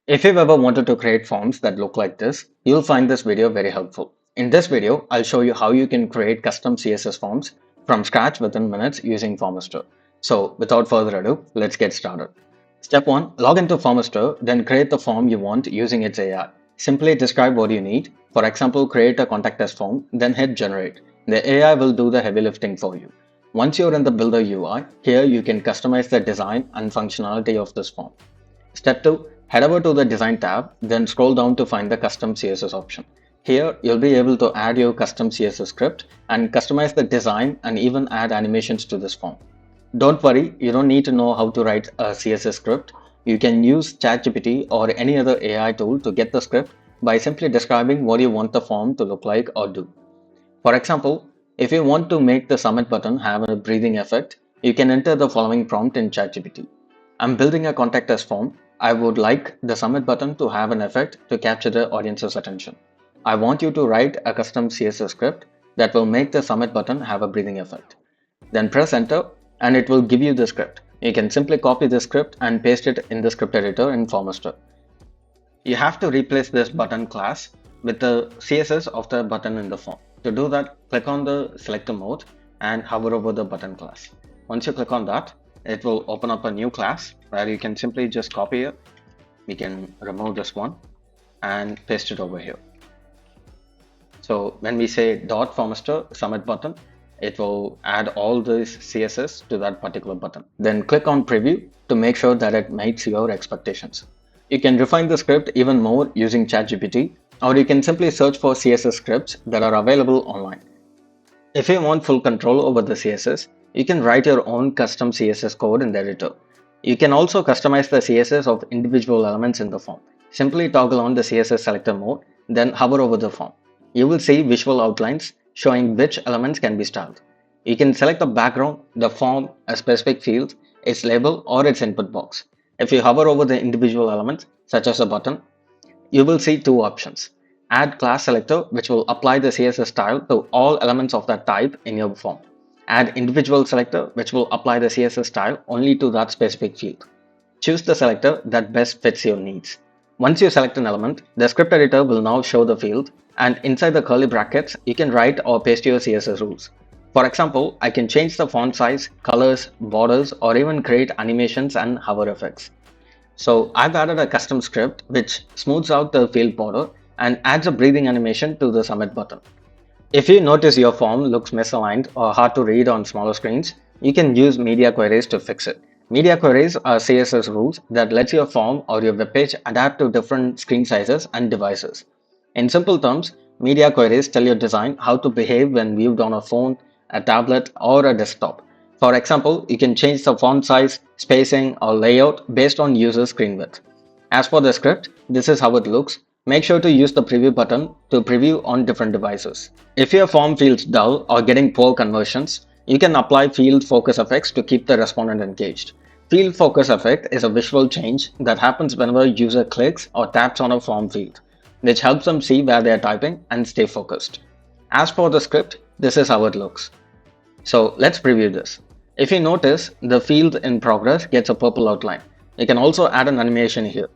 If you've ever wanted to create forms that look like this, you'll find this video very helpful. In this video, I'll show you how you can create custom CSS forms from scratch within minutes using Formester. So without further ado, let's get started. Step 1. Log into Formester, then create the form you want using its AI. Simply describe what you need. For example, create a contact us form, then hit generate. The AI will do the heavy lifting for you. Once you're in the Builder UI, here you can customize the design and functionality of this form. Step 2. Head over to the Design tab, then scroll down to find the Custom CSS option. Here, you'll be able to add your custom CSS script and customize the design and even add animations to this form. Don't worry, you don't need to know how to write a CSS script. You can use ChatGPT or any other AI tool to get the script by simply describing what you want the form to look like or do. For example, if you want to make the submit button have a breathing effect, you can enter the following prompt in ChatGPT. I'm building a contact us form. I would like the submit button to have an effect to capture the audience's attention. I want you to write a custom CSS script that will make the submit button have a breathing effect. Then press enter and it will give you the script. You can simply copy the script and paste it in the script editor in Formester. You have to replace this button class with the CSS of the button in the form. To do that, click on the selector mode and hover over the button class. Once you click on that, it will open up a new class where you can simply just copy it. We can remove this one and paste it over here. So when we say .formester submit button, it will add all this CSS to that particular button. Then click on preview to make sure that it meets your expectations. You can refine the script even more using ChatGPT, or you can simply search for CSS scripts that are available online. If you want full control over the CSS, you can write your own custom CSS code in the editor. You can also customize the CSS of individual elements in the form. Simply toggle on the CSS selector mode, then hover over the form. You will see visual outlines showing which elements can be styled. You can select the background, the form, a specific field, its label, or its input box. If you hover over the individual elements, such as a button, you will see two options. Add class selector, which will apply the CSS style to all elements of that type in your form. Add individual selector, which will apply the CSS style only to that specific field. Choose the selector that best fits your needs. Once you select an element, the script editor will now show the field, and inside the curly brackets, you can write or paste your CSS rules. For example, I can change the font size, colors, borders, or even create animations and hover effects. So I've added a custom script which smooths out the field border and adds a breathing animation to the submit button. If you notice your form looks misaligned or hard to read on smaller screens, you can use media queries to fix it. Media queries are CSS rules that lets your form or your web page adapt to different screen sizes and devices. In simple terms, media queries tell your design how to behave when viewed on a phone, a tablet, or a desktop. For example, you can change the font size, spacing, or layout based on user screen width. As for the script, this is how it looks. Make sure to use the preview button to preview on different devices. If your form feels dull or getting poor conversions, you can apply field focus effects to keep the respondent engaged. Field focus effect is a visual change that happens whenever a user clicks or taps on a form field, which helps them see where they are typing and stay focused. As for the script, this is how it looks. So let's preview this. If you notice, the field in progress gets a purple outline. You can also add an animation here.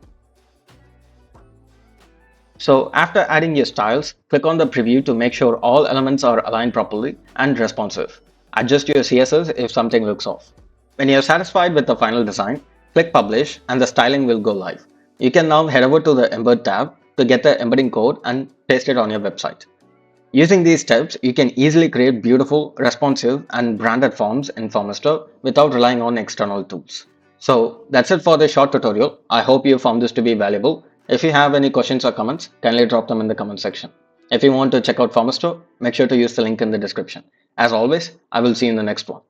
So after adding your styles, click on the preview to make sure all elements are aligned properly and responsive. Adjust your CSS if something looks off. When you're satisfied with the final design, click publish and the styling will go live. You can now head over to the embed tab to get the embedding code and paste it on your website. Using these steps, you can easily create beautiful, responsive, and branded forms in Formester without relying on external tools. So that's it for this short tutorial. I hope you found this to be valuable. If you have any questions or comments, kindly drop them in the comment section. If you want to check out Formester, make sure to use the link in the description. As always, I will see you in the next one.